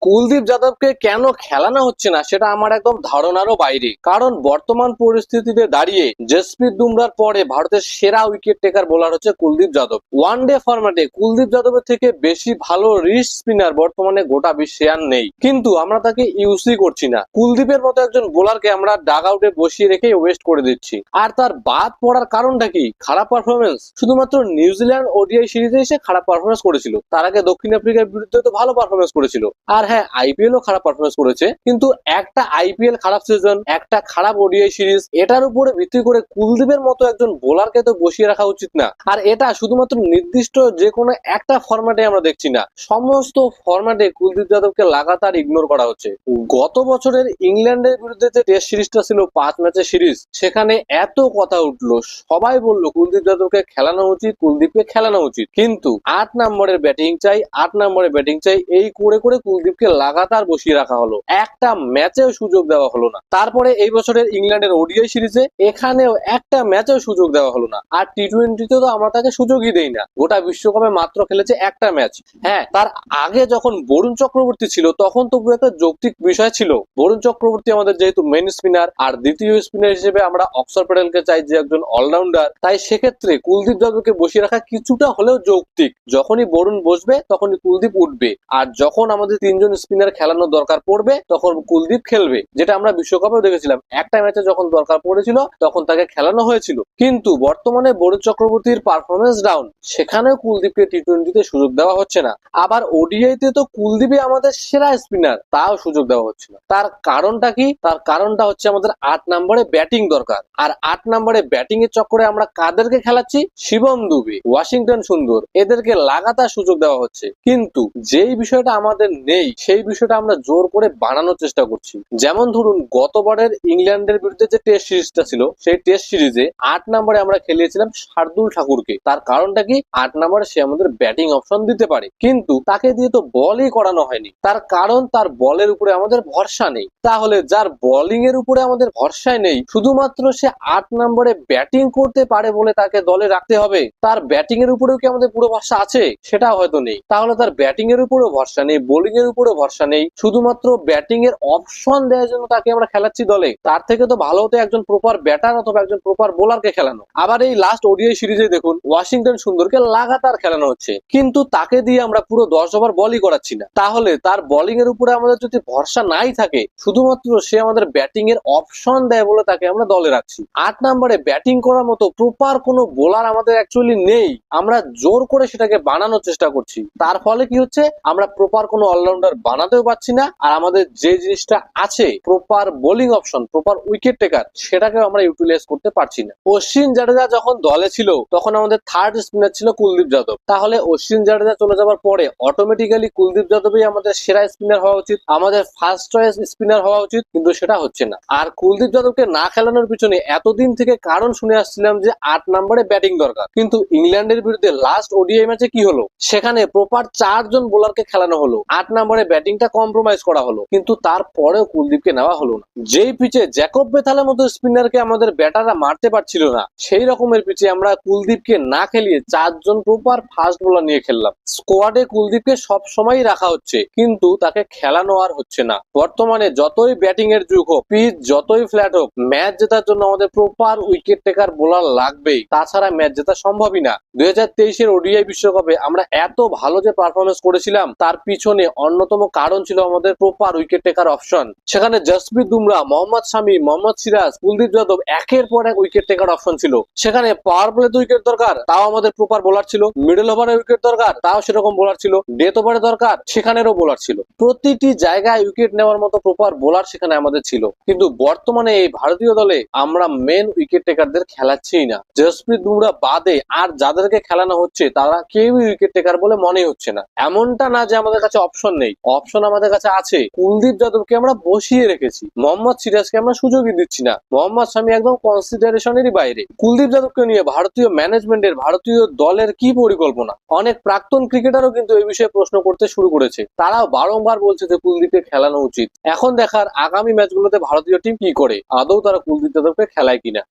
কুলদীপ যাদবকে কেন খেলানো হচ্ছে না সেটা আমার একদম ধারণারও বাইরে। কারণ বর্তমান পরিস্থিতিতে দাঁড়িয়ে জসপ্রীত বুমরার পরে ভারতের সেরা উইকেট টেকার বোলার হচ্ছে কুলদীপ যাদব। ওয়ানডে ফরম্যাটে কুলদীপ যাদবের থেকে বেশি ভালো রিস্ট স্পিনার বর্তমানে গোটা বিশ্বে আর নেই, কিন্তু আমরা তাকে ইউজই করছি না। কুলদীপের মতো একজন বোলারকে আমরা ডাগ আউটে বসিয়ে রেখে ওয়েস্ট করে দিচ্ছি। আর তার বাদ পড়ার কারণটা কি? খারাপ পারফরমেন্স। শুধুমাত্র নিউজিল্যান্ড ওডিআই সিরিজে এসে খারাপ পারফরমেন্স করেছিল, তার আগে দক্ষিণ আফ্রিকার বিরুদ্ধে তো ভালো পারফরমেন্স করেছিল। আর হ্যাঁ, আইপিএল ও খারাপ পারফরমেন্স করেছে, কিন্তু একটা আইপিএল খারাপ সিজন, একটা খারাপ ওডিআই সিরিজ, এটার উপরে ভিত্তি করে কুলদীপের মতো একজন বোলারকে তো বসিয়ে রাখা উচিত না। আর এটা শুধুমাত্র নির্দিষ্ট যে কোনো একটা ফরম্যাটে আমরা দেখছি না, সমস্ত ফরম্যাটে কুলদীপ যাদবকে লাগাতার ইগনোর করা হচ্ছে। গত বছরের ইংল্যান্ডের বিরুদ্ধে যে টেস্ট সিরিজটা ছিল 5 ম্যাচের সিরিজ, সেখানে এত কথা উঠলো, সবাই বললো কুলদীপ যাদবকে খেলানো উচিত, কুলদীপকে খেলানো উচিত, কিন্তু 8 নম্বরের ব্যাটিং চাই, 8 নম্বরের ব্যাটিং চাই, এই করে করে কুলদীপকে লাগাতার বসিয়ে রাখা হলো, একটা ম্যাচেও সুযোগ দেওয়া হলো না। তারপরে এই বছরের ইংল্যান্ডের ওডিআই সিরিজে এখানেও একটা ম্যাচেও সুযোগ দেওয়া হলো না। আর টি-20তে তো আমরা তাকে সুযোগই দেই না, গোটা বিশ্বকাপে মাত্র খেলেছে একটা ম্যাচ। হ্যাঁ, তার আগে যখন বরুণ চক্রবর্তী ছিল তখন তবু একটা যৌক্তিক বিষয় ছিল। বরুণ চক্রবর্তী আমাদের যেহেতু মেন স্পিনার, আর দ্বিতীয় স্পিনার হিসেবে আমরা অক্সর প্যাটেলকে চাই যে একজন অলরাউন্ডার, তাই সেক্ষেত্রে কুলদীপ যাদবকে বসিয়ে রাখা কিছুটা হলেও যৌক্তিক। যখনই বরুণ বসবে তখনই কুলদীপ উঠবে, আর যখন আমাদের তিনজন স্পিনার খেলানোর দরকার পড়বে তখন কুলদীপ খেলবে, যেটা আমরা বিশ্বকাপেও দেখেছিলাম। একটা ম্যাচে যখন দরকার পড়েছিল তখন তাকে খেলানো হয়েছিল। কিন্তু বর্তমানে বরুণ চক্রবর্তীর পারফরমেন্স ডাউন, সেখানেও কুলদীপকে টি-20তে সুযোগ দেওয়া হচ্ছে না। আবার ওডিআইতে তো কুলদীপই আমাদের সেরা স্পিনার, তাও সুযোগ দেওয়া হচ্ছে না। তার কারণটা কি? তার কারণটা হচ্ছে আমাদের 8 নম্বরে ব্যাটিং দরকার, আর 8 নম্বরে ব্যাটিং এর চক্করে আমরা কাদেরকে খেলাচ্ছি? শিবম দুবে, ওয়াশিংটন সুন্দর, এদেরকে লাগাতার সুযোগ দেওয়া হচ্ছে। কিন্তু যেই বিষয়টা আমাদের নেই সেই বিষয়টা আমরা জোর করে বানানোর চেষ্টা করছি। যেমন ধরুন, গতবারের ইংল্যান্ডের বিরুদ্ধে যে টেস্ট সিরিজটা ছিল, সেই টেস্ট সিরিজে 8 নম্বরে আমরা খেলিয়েছিলাম শার্দুল ঠাকুরকে। তার কারণটা কি? 8 নম্বরে সে আমাদের ব্যাটিং অপশন দিতে পারে, কিন্তু তাকে দিয়ে তো বলই করানো হয়নি। তার কারণ তার বলের উপরে আমাদের ভরসা নেই। তাহলে যার বোলিং এর উপরে আমাদের ভরসায় নেই, শুধুমাত্র সে 8 নম্বরে ব্যাটিং করতে পারে বলে তাকে দলে রাখতে হবে? তার ব্যাটিং এর উপরেও কি আমাদের পুরো ভরসা আছে? সেটা হয়তো নেই। তাহলে তার ব্যাটিং এর উপরেও ভরসা নেই, বোলিং এর উপরেও ভরসা নেই, শুধুমাত্র ব্যাটিং এর অপশন দেওয়ার জন্য তাকে আমরা খেলাচ্ছি দলে। তার থেকে তো ভালো হতো একজন প্রপার ব্যাটার অথবা একজন প্রপার বোলারকে খেলানো। আবার এই লাস্ট ওডিআই সিরিজে দেখুন, ওয়াশিংটন সুন্দরকে লাগাতার খেলানো হচ্ছে, কিন্তু তাকে দিয়ে আমরা পুরো 10 ওভার বলই করাচ্ছি না। তাহলে তার বোলিং এর উপরে আমাদের যদি ভরসা নাই থাকে, শুধুমাত্র সে আমাদের ব্যাটিং এর অপশন দেয় বলে তাকে আমরা দলে রাখছি। 8 নম্বরে ব্যাটিং করার মতো প্রপার কোনো বোলার আমাদের অ্যাকচুয়ালি নেই, আমরা জোর করে সেটাকে বানানোর চেষ্টা করছি। তার ফলে কি হচ্ছে? আমরা প্রপার কোনো অলরাউন্ডার বানাতেও পারছি না, আর আমাদের যে জিনিসটা আছে proper bowling option, proper wicket taker, সেটাকেও আমরা ইউটিলাইজ করতে পারছি না। অশ্বিন জাডেজা যখন দলে ছিল তখন আমাদের থার্ড স্পিনার ছিল কুলদীপ যাদব। তাহলে অশ্বিন জাডেজা চলে যাওয়ার পরে অটোমেটিক্যালি কুলদীপ যাদবই আমাদের সেরা স্পিনার হওয়া উচিত, আমাদের ফার্স্ট চয়েস স্পিনার হওয়া উচিত, কিন্তু সেটা হচ্ছে না। আর কুলদীপ যাদবকে না খেলানোর পিছনে এতদিন থেকে কারণ শুনে আসছিলাম যে 8 নম্বরে ব্যাটিং দরকার, কিন্তু ইংল্যান্ডের বিরুদ্ধে লাস্ট ওডিআই ম্যাচে কি হলো? সেখানে প্রপার 4 জন বোলারকে খেলানো হলো, 8 নম্বরে ব্যাটিংটা কম্প্রোমাইজ করা হলো, কিন্তু তারপরেও কুলদীপকে নেওয়া হলো না। যেই পিচে জ্যাকব বেথালের মতো স্পিনারকে আমাদের ব্যাটাররা মারতে পারছিল না, সেই রকমের পিচে আমরা কুলদীপকে না খেলিয়ে 4 জন প্রপার ফাস্ট বোলার নিয়ে খেললাম। স্কোয়াডে কুলদীপকে সব সময় রাখা হচ্ছে, কিন্তু তাকে খেলানো আর হচ্ছে না। বর্তমানে যতই ব্যাটিং এর যুগ হোক, পিচ যতই ফ্ল্যাট হোক, ম্যাচ জেতার জন্য আমাদের প্রপার উইকেট টেকার বোলার লাগবেই, তাছাড়া ম্যাচ জেতা সম্ভবই না। 2023-এর ওডিআই বিশ্বকাপে আমরা এত ভালো যে পারফরমেন্স করেছিলাম, তার পিছনে অন্যতম কারণ ছিল আমাদের প্রপার উইকেট টেকার অপশন। সেখানে জসপ্রীত বুমরা, মোহাম্মদ শামি, মোহাম্মদ সিরাজ, কুলদীপ যাদব একের পর এক উইকেট টেকার অপশন ছিল। সেখানে পাওয়ার প্লেতে উইকেট দরকার, তাও আমাদের প্রপার বোলার ছিল। মিডল ওভারে উইকেট দরকার, তাও সেরকম বোলার ছিল। ডেথ ওভারে দরকার, সেখানেরও বোলার ছিল। প্রতিটি জায়গায় উইকেট নেওয়ার মতো প্রপার বোলার সেখানে আমাদের ছিল। কিন্তু বর্তমানে এই ভারতীয় দলে আমরা মেন উইকেট টেকারদের খেলাচ্ছিই না। জসপ্রীত বুমরা বাদে আর যাদেরকে খেলানো হচ্ছে তারা কেউই উইকেট টেকার বলে মনে হচ্ছে না। এমনটা না যে আমাদের কাছে অপশন নেই, অপশন আমাদের কাছে আছে। কুলদীপ যাদবকে আমরা বসিয়ে রেখেছি, মোহাম্মদ সিরাজকে আমরা সুযোগই দিচ্ছি না, মোহাম্মদ শামি একদম কনসিডারেশনেরই বাইরে। কুলদীপ যাদবকে নিয়ে ভারতীয় ম্যানেজমেন্টের, ভারতীয় দলের কি পরিকল্পনা? অনেক প্রাক্তন ক্রিকেটারও কিন্তু এই বিষয়ে প্রশ্ন করতে শুরু করেছে। তারাও বারংবার বলছে যে কুলদীপকে খেলানো উচিত। এখন দেখার আগামী ম্যাচগুলোতে ভারতীয় টিম কি করে, আদৌ তারা কুলদীপ যাদবকে খেলায় কিনা।